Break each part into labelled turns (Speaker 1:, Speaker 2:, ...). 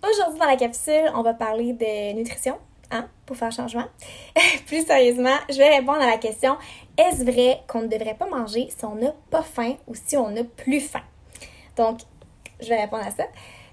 Speaker 1: Aujourd'hui, dans la capsule, on va parler de nutrition, hein, pour faire changement. Plus sérieusement, je vais répondre à la question, est-ce vrai qu'on ne devrait pas manger si on n'a pas faim ou si on n'a plus faim? Donc, je vais répondre à ça.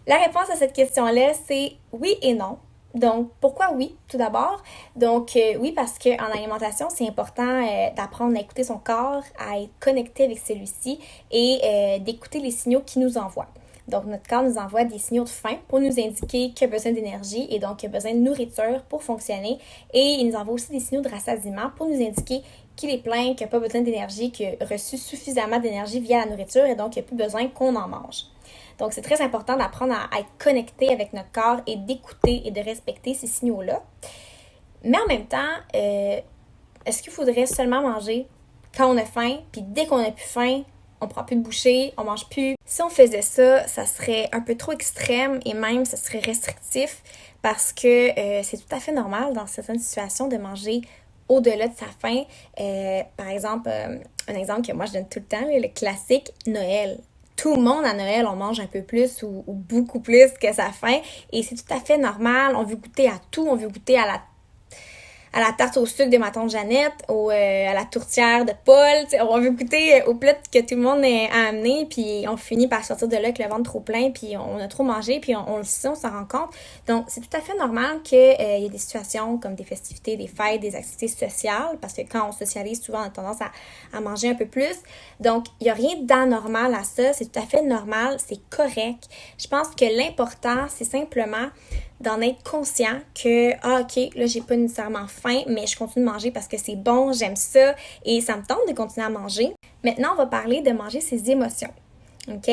Speaker 1: La réponse à cette question-là, c'est oui et non. Donc, pourquoi oui, tout d'abord? Donc, oui, parce qu'en alimentation, c'est important d'apprendre à écouter son corps, à être connecté avec celui-ci et d'écouter les signaux qu'il nous envoie. Donc, notre corps nous envoie des signaux de faim pour nous indiquer qu'il a besoin d'énergie et donc qu'il a besoin de nourriture pour fonctionner. Et il nous envoie aussi des signaux de rassasiement pour nous indiquer qu'il est plein, qu'il n'a pas besoin d'énergie, qu'il a reçu suffisamment d'énergie via la nourriture et donc il n'y a plus besoin qu'on en mange. Donc, c'est très important d'apprendre à être connecté avec notre corps et d'écouter et de respecter ces signaux-là. Mais en même temps, est-ce qu'il faudrait seulement manger quand on a faim, puis dès qu'on n'a plus faim, on prend plus de bouchées, on mange plus? Si on faisait ça, ça serait un peu trop extrême et même ça serait restrictif parce que c'est tout à fait normal dans certaines situations de manger au-delà de sa faim. Par exemple, un exemple que moi je donne tout le temps, le classique Noël. Tout le monde à Noël, on mange un peu plus ou beaucoup plus que sa faim et c'est tout à fait normal. On veut goûter à tout, on veut goûter à la tarte au sucre de ma tante Jeannette, à la tourtière de Paul. T'sais, on veut goûter au plat que tout le monde a amené, puis on finit par sortir de là avec le ventre trop plein, puis on a trop mangé, puis on le sait, on s'en rend compte. Donc, c'est tout à fait normal qu'il y ait des situations comme des festivités, des fêtes, des activités sociales, parce que quand on socialise, souvent, on a tendance à manger un peu plus. Donc, il n'y a rien d'anormal à ça, c'est tout à fait normal, c'est correct. Je pense que l'important, c'est simplement d'en être conscient que, ok, là, j'ai pas nécessairement faim, mais je continue de manger parce que c'est bon, j'aime ça et ça me tente de continuer à manger. Maintenant, on va parler de manger ses émotions. OK?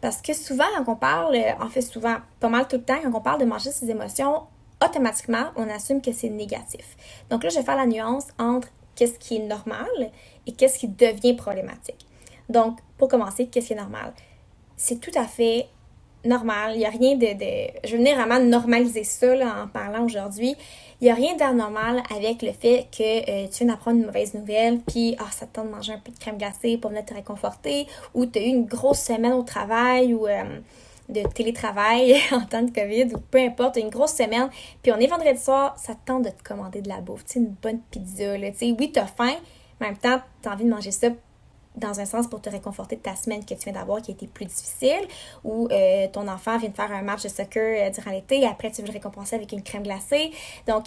Speaker 1: Parce que souvent, quand on parle, en fait, souvent, pas mal tout le temps, quand on parle de manger ses émotions, automatiquement, on assume que c'est négatif. Donc là, je vais faire la nuance entre qu'est-ce qui est normal et qu'est-ce qui devient problématique. Donc, pour commencer, qu'est-ce qui est normal? C'est tout à fait normal. Il n'y a rien de... Je veux venir vraiment normaliser ça là, en parlant aujourd'hui. Il n'y a rien d'anormal avec le fait que tu viens d'apprendre une mauvaise nouvelle, puis ça te tente de manger un peu de crème glacée pour venir te réconforter, ou tu as eu une grosse semaine au travail, ou de télétravail en temps de COVID, ou peu importe, une grosse semaine, puis on est vendredi soir, ça te tente de te commander de la bouffe, tu sais, une bonne pizza, là, tu sais, oui, t'as faim, mais en même temps, t'as envie de manger ça dans un sens pour te réconforter de ta semaine que tu viens d'avoir qui a été plus difficile, ou ton enfant vient de faire un match de soccer durant l'été et après tu veux le récompenser avec une crème glacée. Donc,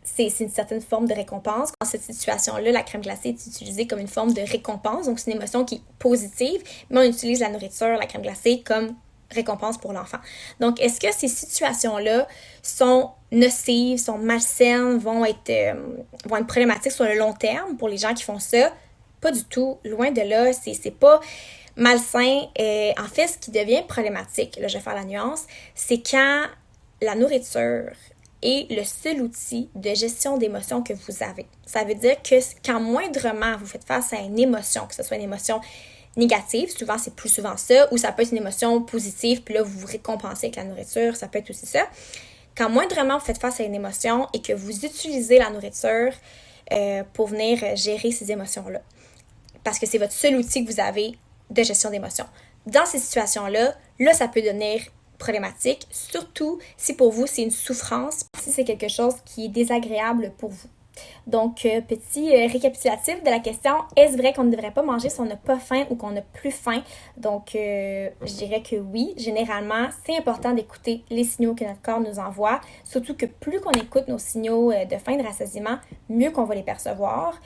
Speaker 1: c'est une certaine forme de récompense. Dans cette situation-là, la crème glacée est utilisée comme une forme de récompense, donc c'est une émotion qui est positive, mais on utilise la nourriture, la crème glacée, comme récompense pour l'enfant. Donc, est-ce que ces situations-là sont nocives, sont malsaines, vont être problématiques sur le long terme pour les gens qui font ça? Pas du tout, loin de là, c'est pas malsain. En fait, ce qui devient problématique, là je vais faire la nuance, c'est quand la nourriture est le seul outil de gestion d'émotions que vous avez. Ça veut dire que quand moindrement vous faites face à une émotion, que ce soit une émotion négative, souvent c'est plus souvent ça, ou ça peut être une émotion positive, puis là vous vous récompensez avec la nourriture, ça peut être aussi ça. Quand moindrement vous faites face à une émotion et que vous utilisez la nourriture pour venir gérer ces émotions-là, parce que c'est votre seul outil que vous avez de gestion d'émotions. Dans ces situations-là, là, ça peut devenir problématique, surtout si pour vous, c'est une souffrance, si c'est quelque chose qui est désagréable pour vous. Donc, petit récapitulatif de la question, est-ce vrai qu'on ne devrait pas manger si on n'a pas faim ou qu'on n'a plus faim? Donc, je dirais que oui. Généralement, c'est important d'écouter les signaux que notre corps nous envoie, surtout que plus qu'on écoute nos signaux de faim, de rassasiement, mieux qu'on va les percevoir,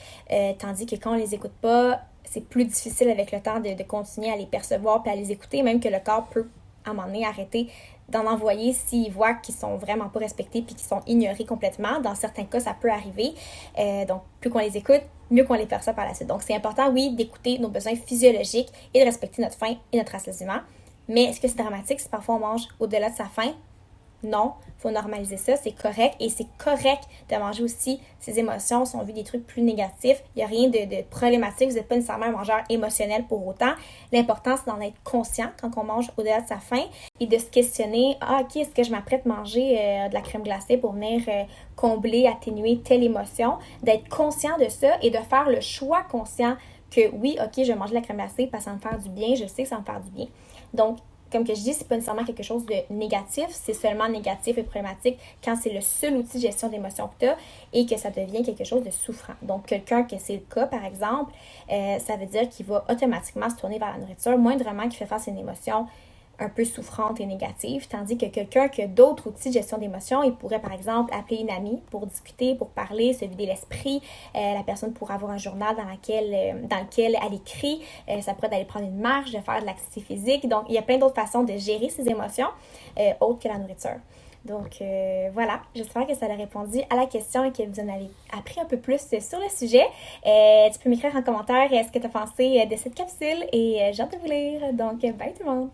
Speaker 1: tandis que quand on les écoute pas, c'est plus difficile avec le temps de continuer à les percevoir et à les écouter, même que le corps peut à un moment donné arrêter d'en envoyer s'ils voient qu'ils sont vraiment pas respectés puis qu'ils sont ignorés complètement. Dans certains cas, ça peut arriver. Donc, plus qu'on les écoute, mieux qu'on les perçoit par la suite. Donc, c'est important, oui, d'écouter nos besoins physiologiques et de respecter notre faim et notre rassasiement. Mais est-ce que c'est dramatique si parfois on mange au-delà de sa faim? Non, il faut normaliser ça, c'est correct. Et c'est correct de manger aussi ses émotions si on vit des trucs plus négatifs. Il n'y a rien de problématique, vous n'êtes pas nécessairement un mangeur émotionnel pour autant. L'important, c'est d'en être conscient quand on mange au-delà de sa faim et de se questionner, ok, est-ce que je m'apprête à manger de la crème glacée pour venir combler, atténuer telle émotion? D'être conscient de ça et de faire le choix conscient que oui, ok, je vais manger de la crème glacée parce que ça va me faire du bien, je sais que ça va me faire du bien. Donc, comme que je dis, c'est pas nécessairement quelque chose de négatif, c'est seulement négatif et problématique quand c'est le seul outil de gestion d'émotions que tu as et que ça devient quelque chose de souffrant. Donc, quelqu'un que c'est le cas, par exemple, ça veut dire qu'il va automatiquement se tourner vers la nourriture, moindrement qu'il fait face à une émotion un peu souffrante et négative, tandis que quelqu'un qui a d'autres outils de gestion d'émotions, il pourrait par exemple appeler une amie pour discuter, pour parler, se vider l'esprit. La personne pourrait avoir un journal dans lequel elle écrit. Ça pourrait être d'aller prendre une marche, de faire de l'activité physique. Donc, il y a plein d'autres façons de gérer ses émotions autres que la nourriture. Donc voilà, j'espère que ça a répondu à la question et que vous en avez appris un peu plus sur le sujet. Tu peux m'écrire en commentaire ce que tu as pensé de cette capsule et j'ai hâte de vous lire. Donc, bye tout le monde!